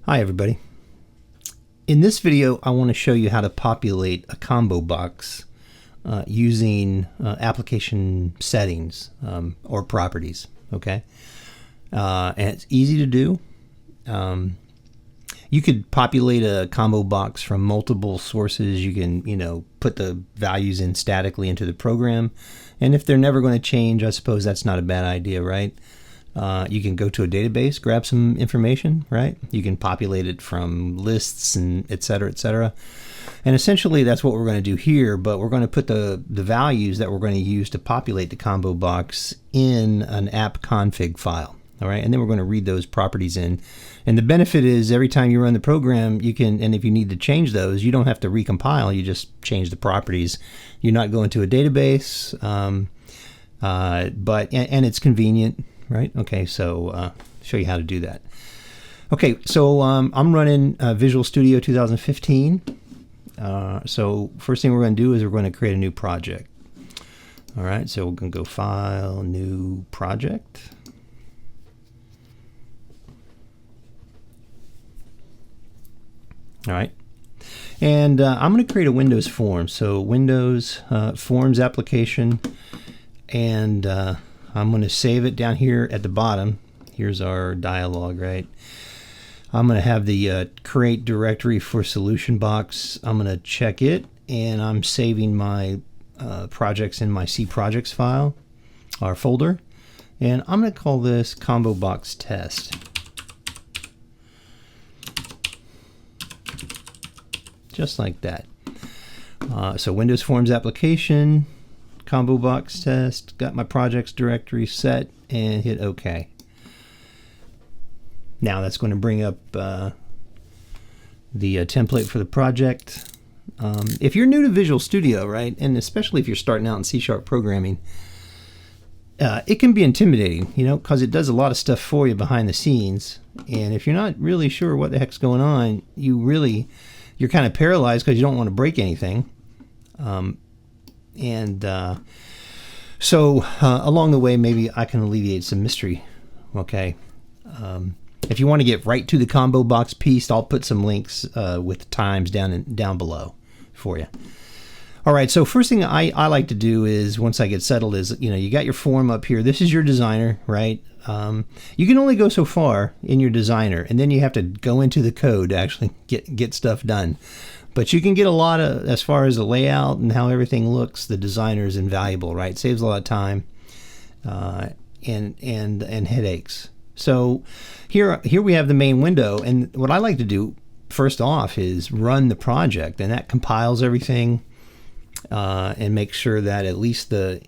Hi everybody. In this video I want to show you how to populate a combo box using application settings or properties. Okay, and it's easy to do. You could populate a combo box from multiple sources. You can, put the values in statically into the program, and if they're never going to change, I suppose that's not a bad idea, right? You can go to a database, grab some information, right? You can populate it from lists and et cetera, and essentially that's what we're going to do here, but we're going to put the values that we're going to use to populate the combo box in an App.Config file. All right, and then we're going to read those properties in. And the benefit is every time you run the program, you can, and if you need to change those, you don't have to recompile, you just change the properties. You're not going to a database, and it's convenient, right? Okay, so show you how to do that. Okay, so I'm running Visual Studio 2015. So first thing we're going to do is we're going to create a new project. All right, so we're going to go File, New Project. All right, and I'm going to create a Windows form. So Windows Forms application, and I'm going to save it down here at the bottom. Here's our dialog, right? I'm going to have the create directory for solution box. I'm going to check it, and I'm saving my projects in my C projects file or folder, and I'm going to call this ComboBox test. Just like that. So Windows Forms application, ComboBox test, got my projects directory set, and hit OK. Now that's going to bring up the template for the project. If you're new to Visual Studio, right, and especially if you're starting out in C# programming, it can be intimidating, because it does a lot of stuff for you behind the scenes. And if you're not really sure what the heck's going on, you're kind of paralyzed because you don't want to break anything. So along the way, maybe I can alleviate some mystery. Okay. If you want to get right to the combo box piece, I'll put some links with times down below for you. All right. So first thing I like to do is, once I get settled, is you got your form up here. This is your designer, right? You can only go so far in your designer, and then you have to go into the code to actually get stuff done. But you can get a lot of, as far as the layout and how everything looks, the designer is invaluable, right? It saves a lot of time and headaches. So here we have the main window, and what I like to do first off is run the project, and that compiles everything and makes sure that at least the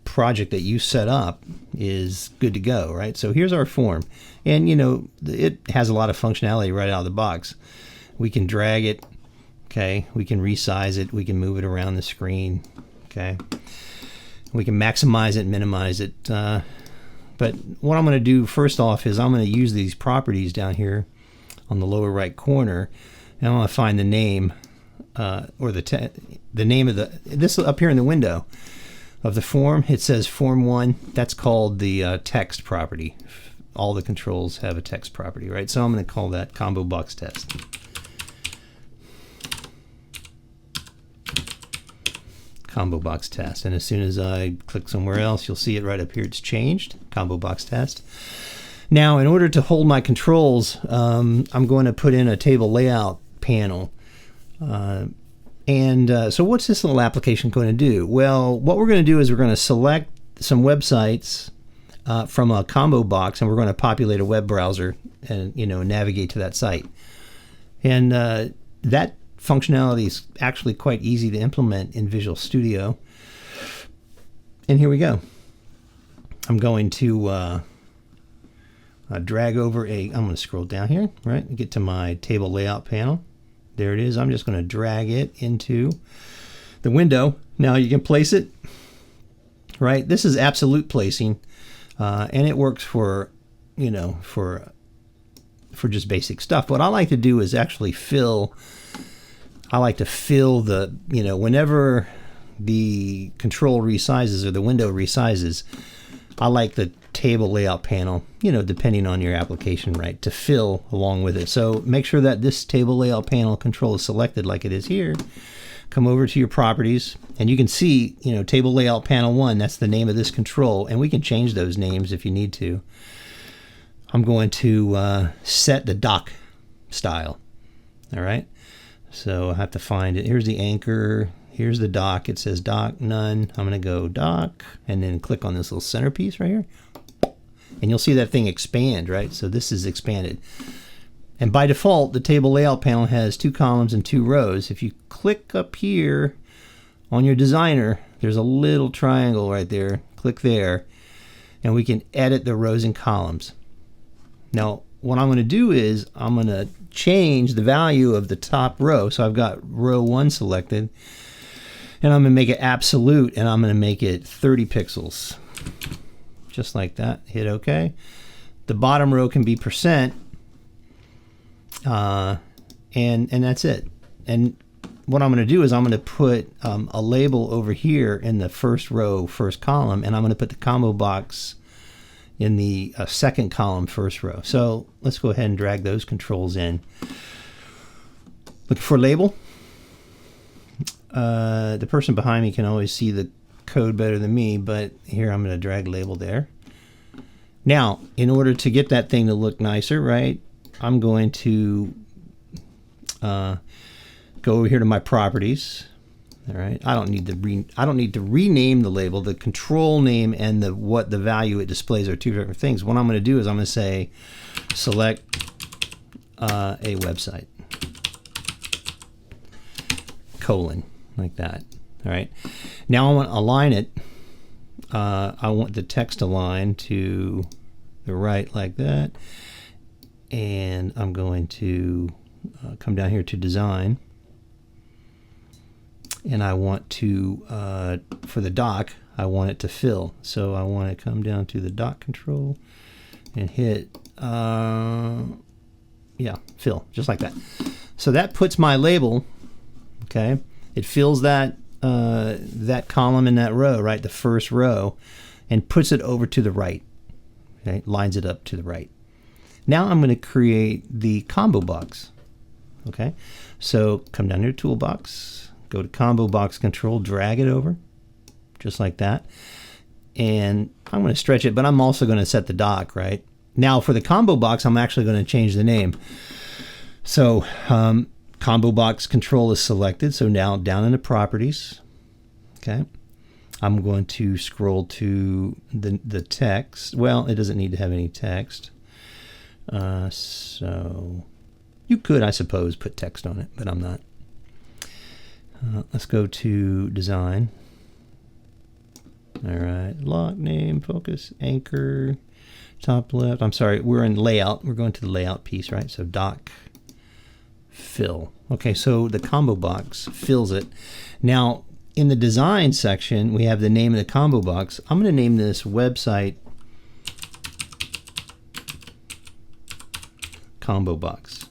project that you set up is good to go, right? So here's our form, and it has a lot of functionality right out of the box. We can drag it, okay, we can resize it, we can move it around the screen, okay, we can maximize it, minimize it, but what I'm going to do first off is I'm going to use these properties down here on the lower right corner, and I'm going to find the name or the name of this up here in the window of the form. It says form 1. That's called the text property. All the controls have a text property, right? So I'm going to call that ComboBox test. ComboBox test. And as soon as I click somewhere else, you'll see it right up here. It's changed. ComboBox test. Now, in order to hold my controls, I'm going to put in a table layout panel. So what's this little application going to do? Well, what we're going to do is we're going to select some websites from a combo box, and we're going to populate a web browser and navigate to that site. And that functionality is actually quite easy to implement in Visual Studio. And here we go. I'm going to drag over I'm going to scroll down here, right, and get to my table layout panel. There it is. I'm just going to drag it into the window. Now you can place it, right? This is absolute placing, and it works for just basic stuff. What I like to do is actually fill. I like to fill the, whenever the control resizes or the window resizes, I like the table layout panel, you know, depending on your application, right, to fill along with it. So make sure that this table layout panel control is selected like it is here. Come over to your properties, and you can see, you know, table layout panel 1, that's the name of this control, and we can change those names if you need to. I'm going to set the doc style. All right, so I have to find it. Here's the anchor. Here's the doc. It says doc, none. I'm going to go doc, and then click on this little centerpiece right here. And you'll see that thing expand, right? So this is expanded. And by default, the table layout panel has 2 columns and 2 rows. If you click up here on your designer, there's a little triangle right there. Click there, and we can edit the rows and columns. Now, what I'm going to do is I'm going to change the value of the top row. So I've got row 1 selected, and I'm going to make it absolute, and I'm going to make it 30 pixels. Just like that. Hit OK. The bottom row can be %, and that's it. And what I'm going to do is I'm going to put a label over here in the first row, first column, and I'm going to put the combo box in the second column, first row. So let's go ahead and drag those controls in. Look for label. The person behind me can always see the code better than me, but here I'm going to drag label there. Now, in order to get that thing to look nicer, right, I'm going to go over here to my properties. All right, I don't need to rename the label. The control name and what the value it displays are 2 different things. What I'm going to do is I'm going to say select a website, colon, like that. All right, now I want to align it. I want the text aligned to the right like that, and I'm going to come down here to design, and I want to for the doc I want it to fill. So I want to come down to the doc control and hit yeah, fill, just like that. So that puts my label, okay, it fills that that column in that row, right, the first row, and puts it over to the right. Okay, lines it up to the right. Now I'm going to create the combo box. Okay, so come down here to Toolbox, go to Combo Box Control, drag it over, just like that. And I'm going to stretch it, but I'm also going to set the doc, right? Now for the combo box, I'm actually going to change the name. So Combo Box Control is selected, so now down in the properties, okay, I'm going to scroll to the text. Well, it doesn't need to have any text. So you could, I suppose, put text on it, but I'm not. Let's go to design. All right, lock, name, focus, anchor, top left. I'm sorry, we're in layout. We're going to the layout piece, right? So doc, fill. Okay, so the combo box fills it. Now, in the design section, we have the name of the combo box. I'm going to name this website combo box,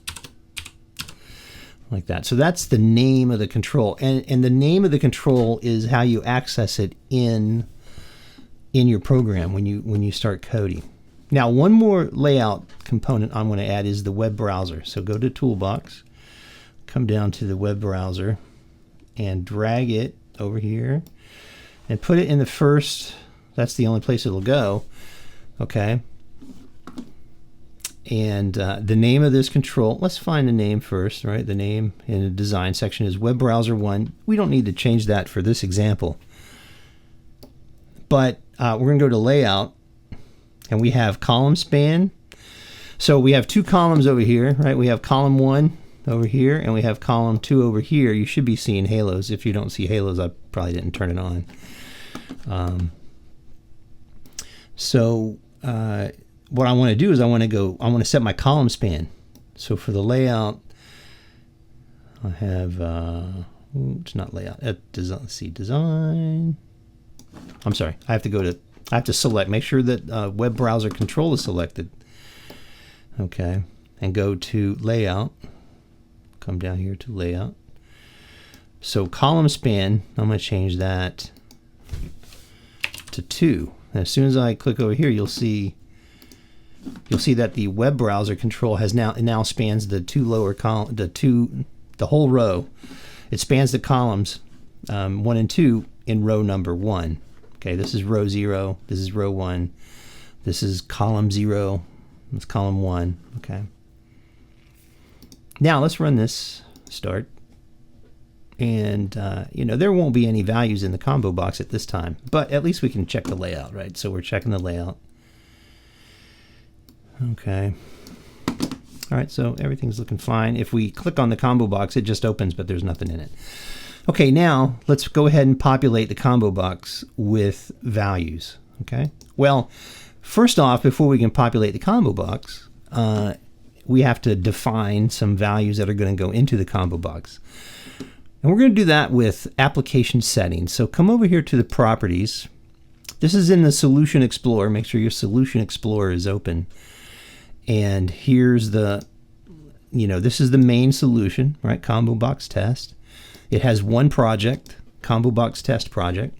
like that. So that's the name of the control, and the name of the control is how you access it in your program when you start coding. Now, one more layout component I'm going to add is the web browser. So go to Toolbox, come down to the web browser, and drag it over here, and put it in the first. That's the only place it'll go. Okay. And the name of this control, let's find the name first, right? The name in the design section is Web Browser 1. We don't need to change that for this example. But we're going to go to Layout, and we have column span. So we have 2 columns over here, right? We have column 1 over here, and we have column 2 over here. You should be seeing halos. If you don't see halos, I probably didn't turn it on. What I want to do is I want to set my column span. So for the layout, I have, it's not layout, let's see, design. I'm sorry, I have to select, make sure that web browser control is selected. Okay, and go to layout, come down here to layout. So column span, I'm going to change that to 2. as soon as I click over here, you'll see that the web browser control has now spans the two lower column, the whole row. It spans the columns 1 and 2 in row number 1. Okay, this is row 0. This is row 1. This is column 0. It's column 1. Okay. Now let's run this. Start. And there won't be any values in the combo box at this time, but at least we can check the layout, right? So we're checking the layout. Okay. All right, so everything's looking fine. If we click on the combo box, it just opens, but there's nothing in it. Okay, now let's go ahead and populate the combo box with values. Okay. Well, first off, before we can populate the combo box, we have to define some values that are going to go into the combo box. And we're going to do that with application settings. So come over here to the properties. This is in the Solution Explorer. Make sure your Solution Explorer is open. And here's this is the main solution, right? ComboBox Test. It has one project, ComboBox Test project.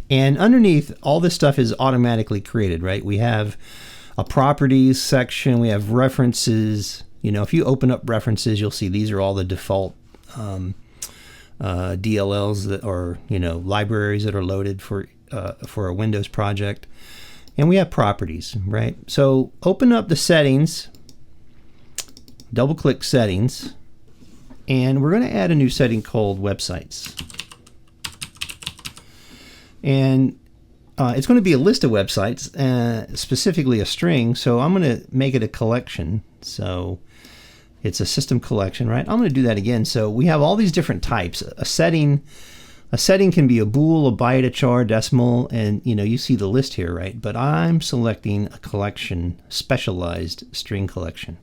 And underneath, all this stuff is automatically created, right? We have a properties section. We have references. If you open up references, you'll see these are all the default DLLs that are, libraries that are loaded for a Windows project. And we have properties, right? So open up the settings, double click settings, and we're going to add a new setting called websites. And it's going to be a list of websites, specifically a string. So I'm going to make it a collection. So it's a system collection, right? I'm going to do that again. So we have all these different types. A setting can be a bool, a byte, a char, decimal, and you see the list here, right? But I'm selecting a collection, specialized string collection.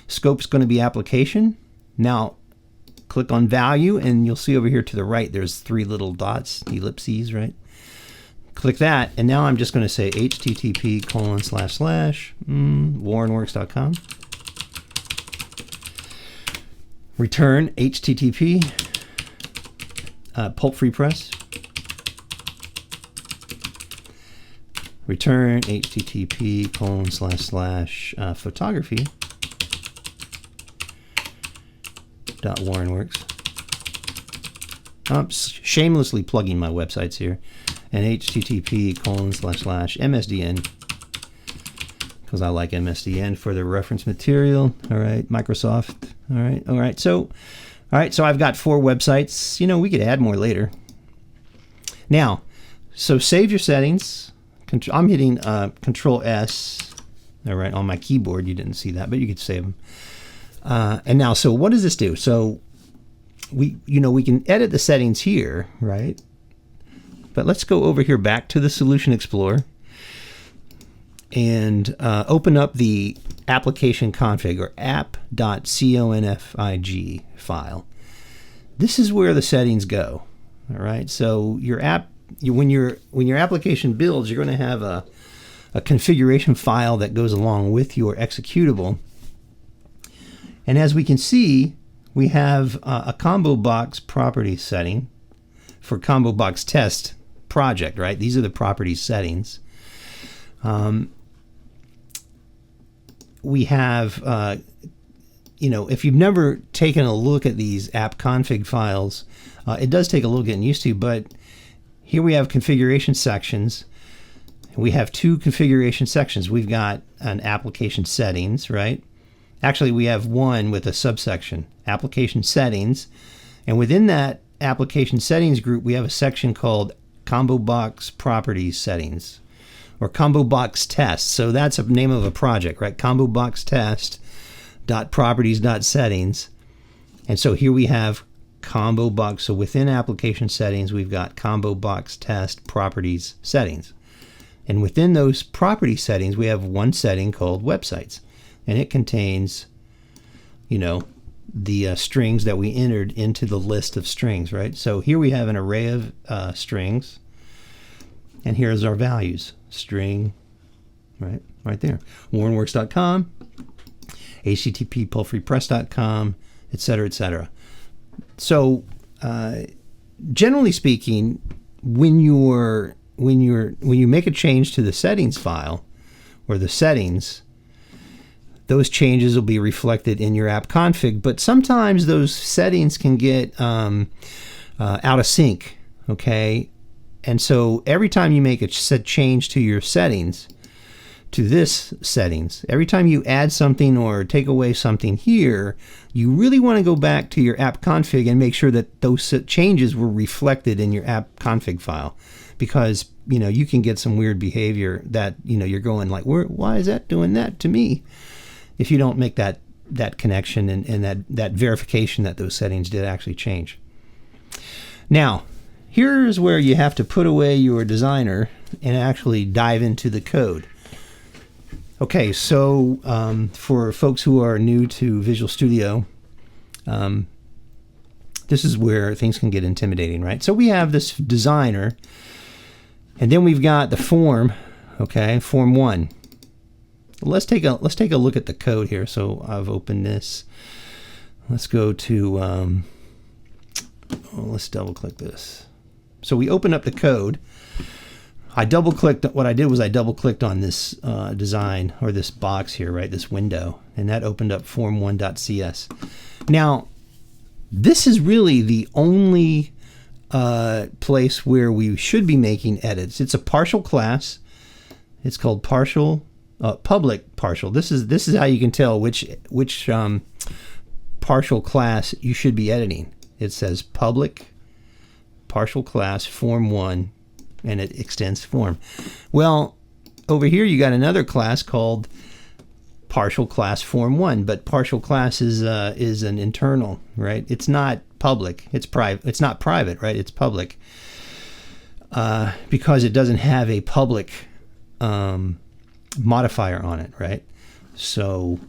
Scope's going to be application. Now click on value, and you'll see over here to the right there's 3 little dots, ellipses, right? Click that, and now I'm just going to say http://warrenworks.com. Return http pulp free press. Return http://photography.warrenworks. I'm shamelessly plugging my websites here. And http://msdn, because I like MSDN for the reference material. All right, Microsoft. All right. So I've got 4 websites. We could add more later. Now, so save your settings. I'm hitting Control S. All right, on my keyboard. You didn't see that, but you could save them. And now, so what does this do? So we can edit the settings here, right? But let's go over here back to the Solution Explorer and open up the application config, or app.config file. This is where the settings go. All right. So your app, when your application builds, you're going to have a configuration file that goes along with your executable. And as we can see, we have a ComboBox property setting for ComboBox Test project, right? These are the property settings. We have, if you've never taken a look at these AppConfig files, it does take a little getting used to, but here we have configuration sections. We have 2 configuration sections. We've got an application settings, right? Actually, we have one with a subsection, application settings. And within that application settings group, we have a section called ComboBox properties settings, or ComboBox test. So that's the name of a project, right? ComboBox test.properties.settings. And so here we have ComboBox. So within application settings, we've got ComboBox test properties settings. And within those property settings, we have one setting called websites. And it contains, the strings that we entered into the list of strings, right? So here we have an array of strings. And here's our values. String, right there. warrenworks.com, http://pulpfreepress.com, etc., etc. So generally speaking, when you're when you make a change to the settings file or the settings, those changes will be reflected in your AppConfig. But sometimes those settings can get out of sync. Okay, and so every time you make a change to your settings, to this settings, every time you add something or take away something here, you really want to go back to your AppConfig and make sure that those changes were reflected in your AppConfig file, because you can get some weird behavior that you're going like, why is that doing that to me, if you don't make that connection and that verification that those settings did actually change. Now, here's where you have to put away your designer and actually dive into the code. Okay, so for folks who are new to Visual Studio, this is where things can get intimidating, right? So we have this designer, and then we've got the form, okay, form 1. Let's take a look at the code here. So I've opened this. Let's go to let's double click this. So we open up the code. I double clicked. What I did was I double clicked on this design, or this box here, right? This window, and that opened up form1.cs. Now, this is really the only place where we should be making edits. It's a partial class. It's called public partial. This is how you can tell which partial class you should be editing. It says public partial class form1, and it extends form. Well, over here you got another class called partial class form1, but partial class is an internal, right? It's not public. It's private. It's not private, right? It's public because it doesn't have a public modifier on it, right? So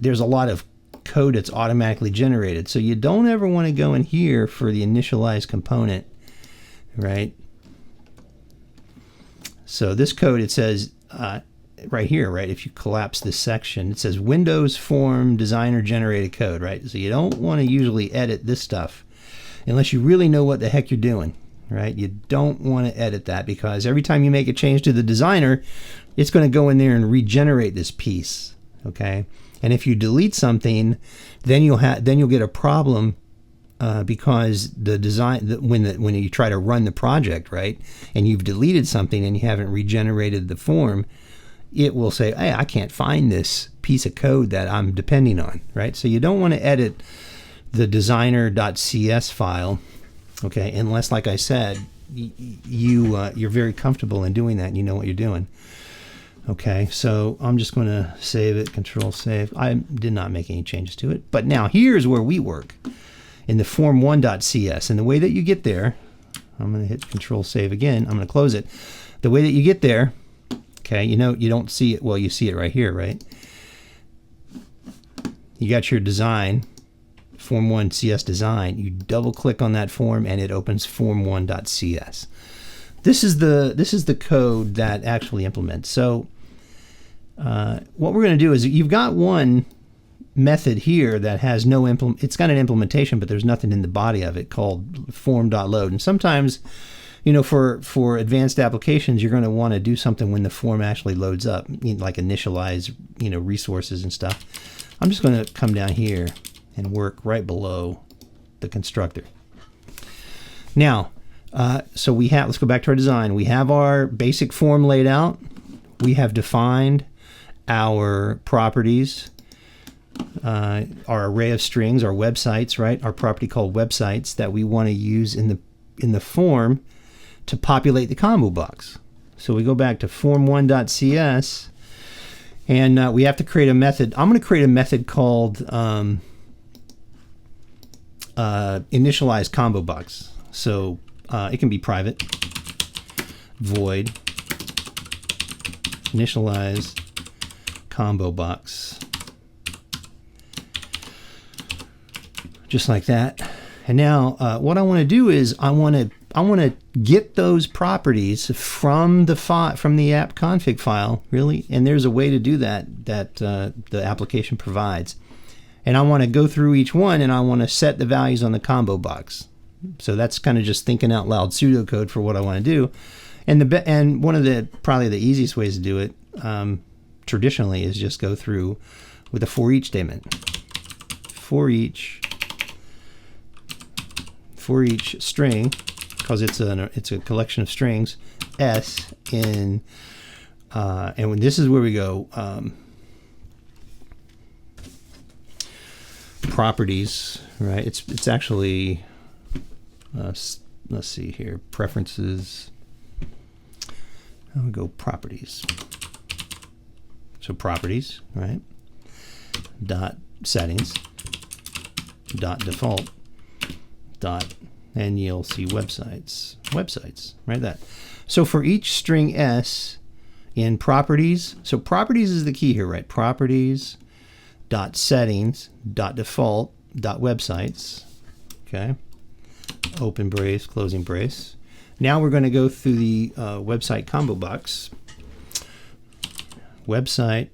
there's a lot of code that's automatically generated. So you don't ever want to go in here for the initialize component, right? So this code, it says right here, right? If you collapse this section, it says Windows form designer generated code, right? So you don't want to usually edit this stuff unless you really know what the heck you're doing, right? You don't want to edit that, because every time you make a change to the designer, it's going to go in there and regenerate this piece, okay? And if you delete something, then you'll get a problem because the design, when you try to run the project, right, and you've deleted something and you haven't regenerated the form, it will say, hey, I can't find this piece of code that I'm depending on, right? So you don't want to edit the designer.cs file, okay, unless, like I said, you're very comfortable in doing that and you know what you're doing. Okay, so I'm just going to save it, control save. I did not make any changes to it. But now here's where we work, in the form1.cs. And the way that you get there, I'm going to hit control save again. I'm going to close it. The way that you get there, okay, you don't see it. Well, you see it right here, right? You got your design, form1.cs design. You double click on that form and it opens form1.cs. This is the code that actually implements. So what we're going to do is, you've got one method here that has no it's got an implementation, but there's nothing in the body of it, called form.load. And sometimes, for advanced applications, you're going to want to do something when the form actually loads up, like initialize, resources and stuff. I'm just going to come down here and work right below the constructor. Now, so let's go back to our design. We have our basic form laid out. We have defined our properties, our array of strings, our websites, right? Our property called websites that we want to use in the form to populate the combo box. So we go back to form1.cs, and we have to create a method. I'm going to create a method called initialize combo box. So it can be private, void initialize combo box, just like that. And now what I want to do is I want to get those properties from the AppConfig file, really. And there's a way to do that the application provides. And I want to go through each one, and I want to set the values on the combo box. So that's kind of just thinking out loud pseudocode for what I want to do. And one of the probably the easiest ways to do it traditionally is just go through with a for each statement. For each string, because it's a collection of strings, s in and when this is where we go properties, right? It's actually let's see here, preferences. I'll go properties. So properties, right? Dot settings. Dot default. Dot, and you'll see websites, right? That. So for each string s in properties, so properties is the key here, right? Properties. Dot settings. Dot default. Dot websites. Okay. Open brace, closing brace. Now we're going to go through the website combo box. Website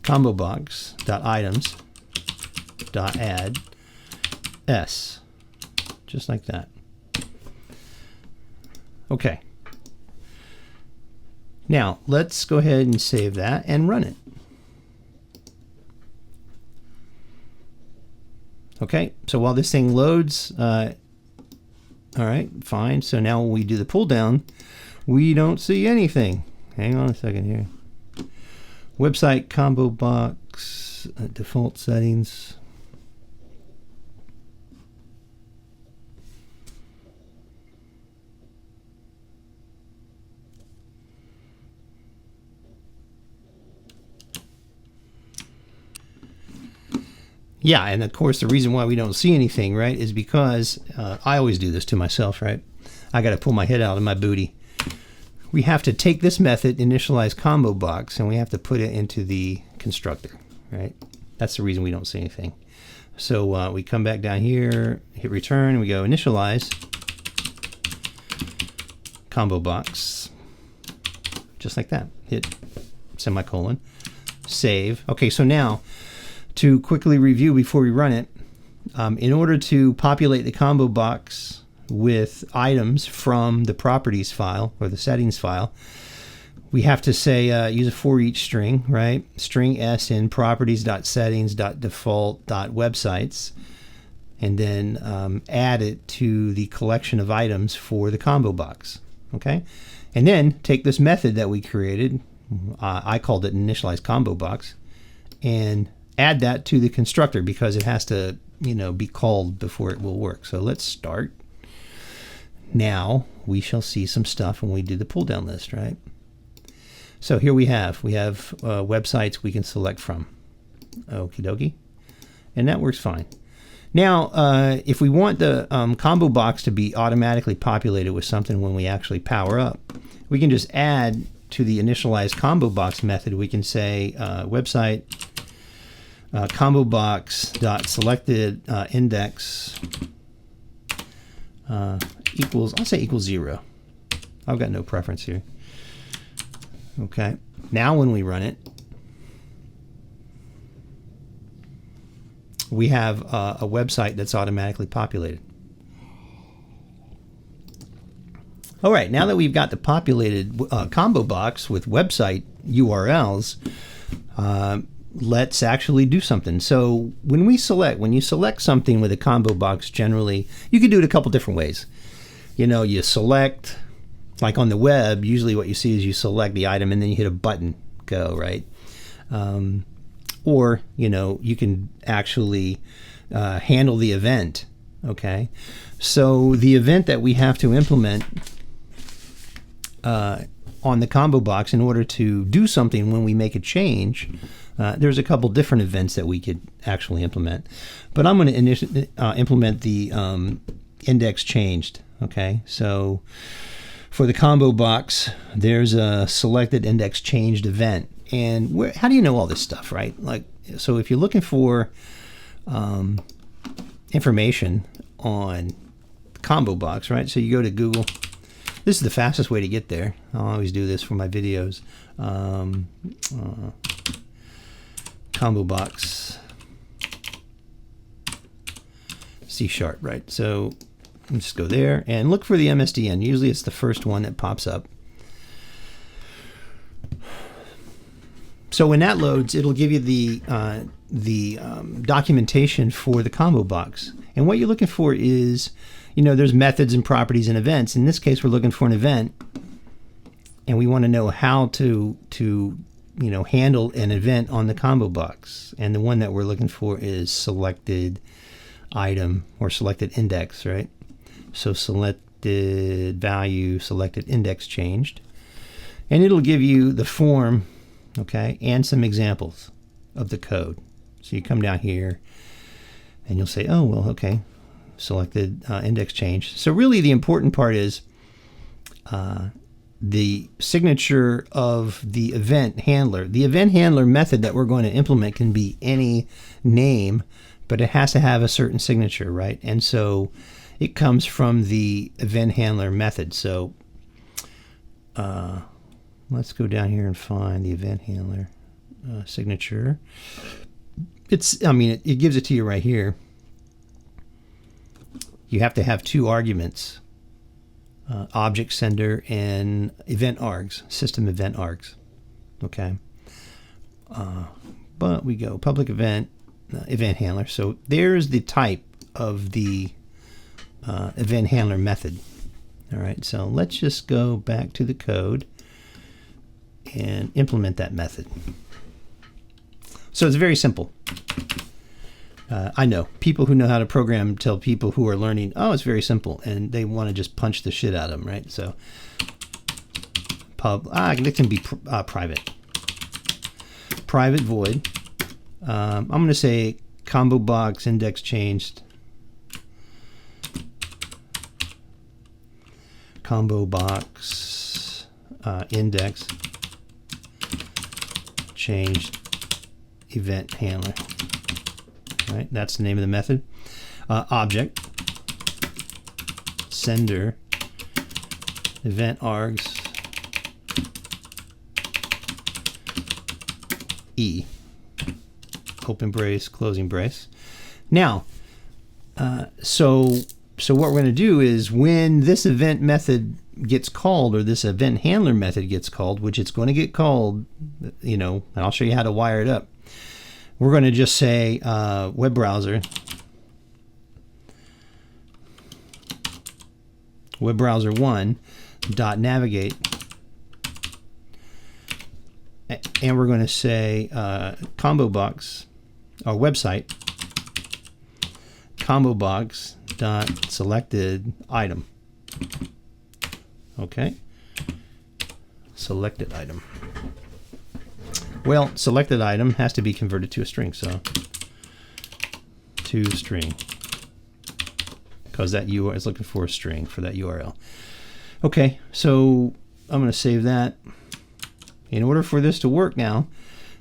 combo box dot items dot add s, just like that. Okay. Now let's go ahead and save that and run it. Okay, so while this thing loads, all right, fine. So now when we do the pull down, we don't see anything. Hang on a second here. Website combo box, default settings. Yeah, and of course the reason why we don't see anything, right, is because I always do this to myself, right? I got to pull my head out of my booty. We have to take this method, initialize combo box, and we have to put it into the constructor, right? That's the reason we don't see anything. So we come back down here, hit return, and we go initialize combo box, just like that. Hit semicolon, save. Okay, so now, to quickly review before we run it, in order to populate the combo box with items from the properties file or the settings file, we have to say use a for each string, right? String s in properties.settings.default.websites, and then add it to the collection of items for the combo box. Okay, and then take this method that we created. I called it initialize combo box, and add that to the constructor because it has to, be called before it will work. So let's start. Now we shall see some stuff when we do the pull down list, right? So here we have websites we can select from. Okie dokie. And that works fine. Now, if we want the combo box to be automatically populated with something when we actually power up, we can just add to the initialize combo box method. We can say website combo box dot selected index equals, I'll say equals 0. I've got no preference here. Okay, now when we run it, we have a website that's automatically populated. All right, now that we've got the populated combo box with website URLs, let's actually do something. So when you select something with a combo box, generally, you can do it a couple different ways. You select, like on the web, usually what you see is you select the item and then you hit a button, go, right? Or, you can actually handle the event, okay? So the event that we have to implement on the combo box in order to do something when we make a change, there's a couple different events that we could actually implement. But I'm going to implement the index changed, okay? So for the combo box, there's a selected index changed event. And how do you know all this stuff, right? So if you're looking for information on combo box, right? So you go to Google. This is the fastest way to get there. I'll always do this for my videos. Combo box C#, right? So let's just go there and look for the MSDN. Usually it's the first one that pops up. So when that loads, it'll give you the documentation for the ComboBox. And what you're looking for is, there's methods and properties and events. In this case, we're looking for an event, and we want to know how to handle an event on the ComboBox. And the one that we're looking for is selected item or selected index, right? So selected value, selected index changed, and it'll give you the form, okay, and some examples of the code. So you come down here and you'll say, oh, well, okay, selected index change. So really the important part is the signature of the event handler. The event handler method that we're going to implement can be any name, but it has to have a certain signature, right? And so it comes from the event handler method. So let's go down here and find the event handler signature. It gives it to you right here. You have to have two arguments, object sender and event args, system event args. Okay. But we go public event, event handler. So there's the type of the event handler method. All right. So let's just go back to the code and implement that method. So it's very simple. I know people who know how to program tell people who are learning, oh, it's very simple, and they want to just punch the shit out of them, right? So it can be private void. I'm going to say ComboBox index changed. ComboBox index changed event handler. Right, that's the name of the method. Object sender event args e open brace closing brace. Now, so what we're going to do is when this event method gets called, or this event handler method gets called, which it's going to get called, and I'll show you how to wire it up. We're going to just say web browser one dot navigate, and we're going to say ComboBox, our website, ComboBox dot selected item. Okay, selected item. Well, selected item has to be converted to a string, so to string, because that URL is looking for a string for that URL. Okay, so I'm going to save that. In order for this to work now,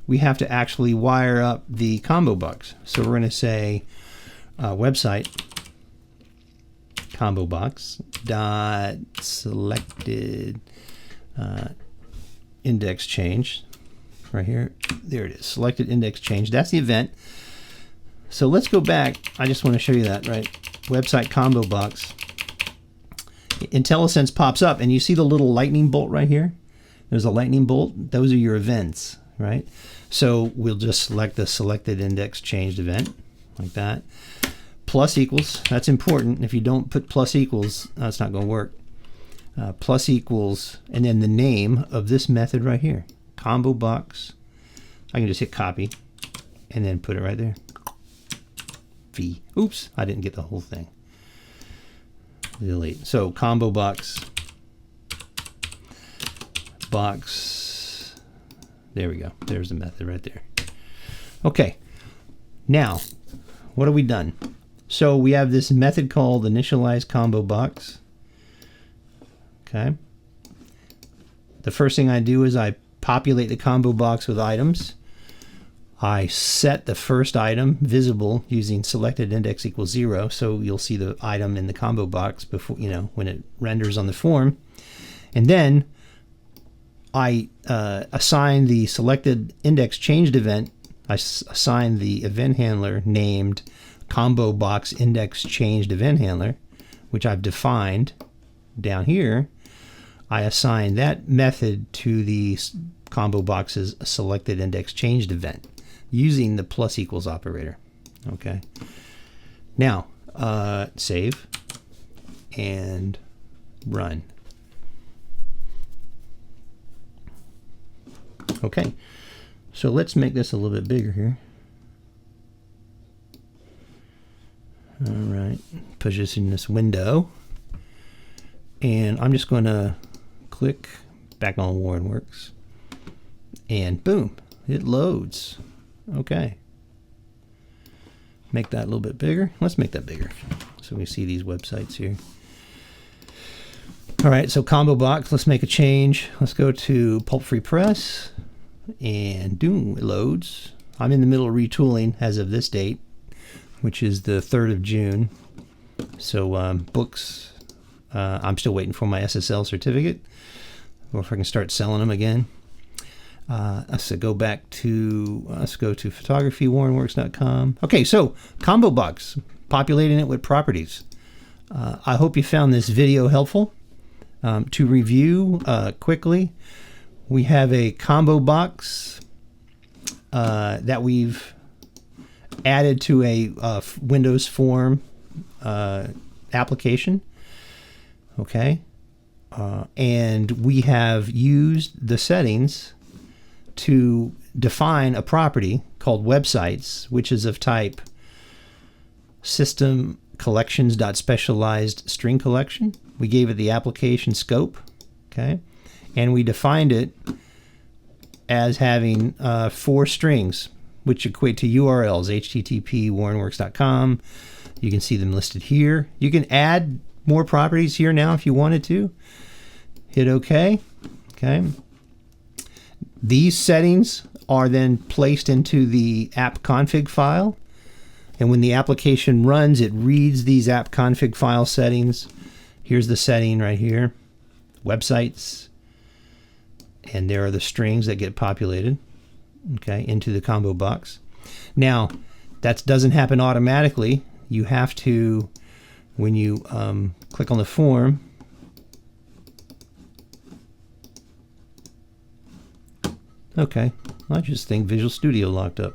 we have to actually wire up the ComboBox. So we're going to say website ComboBox dot selected index change. Right here, there it is, selected index change. That's the event. So let's go back. I just want to show you that, right? Website ComboBox. IntelliSense pops up, and you see the little lightning bolt right here. There's a lightning bolt. Those are your events, right? So we'll just select the selected index changed event like that. Plus equals. That's important. If you don't put plus equals, that's not going to work. Plus equals, and then the name of this method right here. ComboBox. I can just hit copy and then put it right there. V. Oops, I didn't get the whole thing. Delete. So ComboBox box. There we go. There's the method right there. Okay. Now, what have we done? So we have this method called initialize ComboBox. Okay. The first thing I do is I populate the ComboBox with items. I set the first item visible using selected index equals 0, so you'll see the item in the ComboBox before, when it renders on the form. And then I assign the selected index changed event. I assign the event handler named ComboBox index changed event handler, which I've defined down here, I assign that method to the ComboBox's selected index changed event using the plus equals operator. Okay. Now, save and run. Okay. So let's make this a little bit bigger here. All right, push this in this window, and I'm just going to click back on WarrenWorks, and boom, it loads. Okay, make that a little bit bigger. Let's make that bigger so we see these websites here. All right, so ComboBox, let's make a change. Let's go to Pulp Free Press, and boom, it loads. I'm in the middle of retooling as of this date, which is the 3rd of June. So books, I'm still waiting for my SSL certificate, or if I can start selling them again. So go back to, let's go to photography, warrenworks.com. Okay, so ComboBox, populating it with properties. I hope you found this video helpful. To review quickly, we have a ComboBox that we've added to a Windows Form application. Okay, and we have used the settings to define a property called websites, which is of type system collections.specialized string collection. We gave it the application scope. Okay, and we defined it as having 4 strings, which equate to URLs, http warrenworks.com. You can see them listed here. You can add more properties here now if you wanted to. Hit OK. Okay. These settings are then placed into the AppConfig file. And when the application runs, it reads these AppConfig file settings. Here's the setting right here, websites. And there are the strings that get populated, okay, into the ComboBox. Now, that doesn't happen automatically. You have to, when you click on the form, okay, I just think Visual Studio locked up.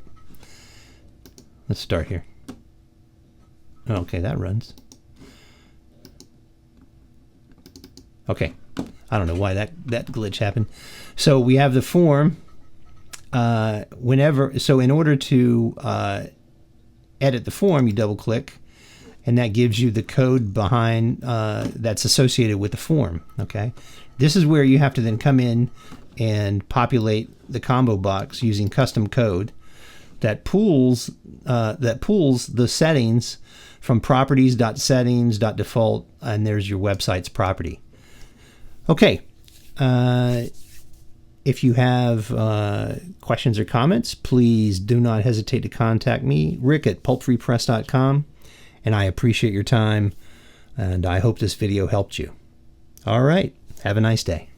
Let's start here. Okay, that runs. Okay, I don't know why that glitch happened. So we have the form. So in order to edit the form, you double click, and that gives you the code behind that's associated with the form. Okay, this is where you have to then come in and populate the ComboBox using custom code that pulls the settings from properties.settings.default, and there's your website's property. Okay. If you have questions or comments, please do not hesitate to contact me, Rick at pulpfreepress.com, and I appreciate your time, and I hope this video helped you. All right. Have a nice day.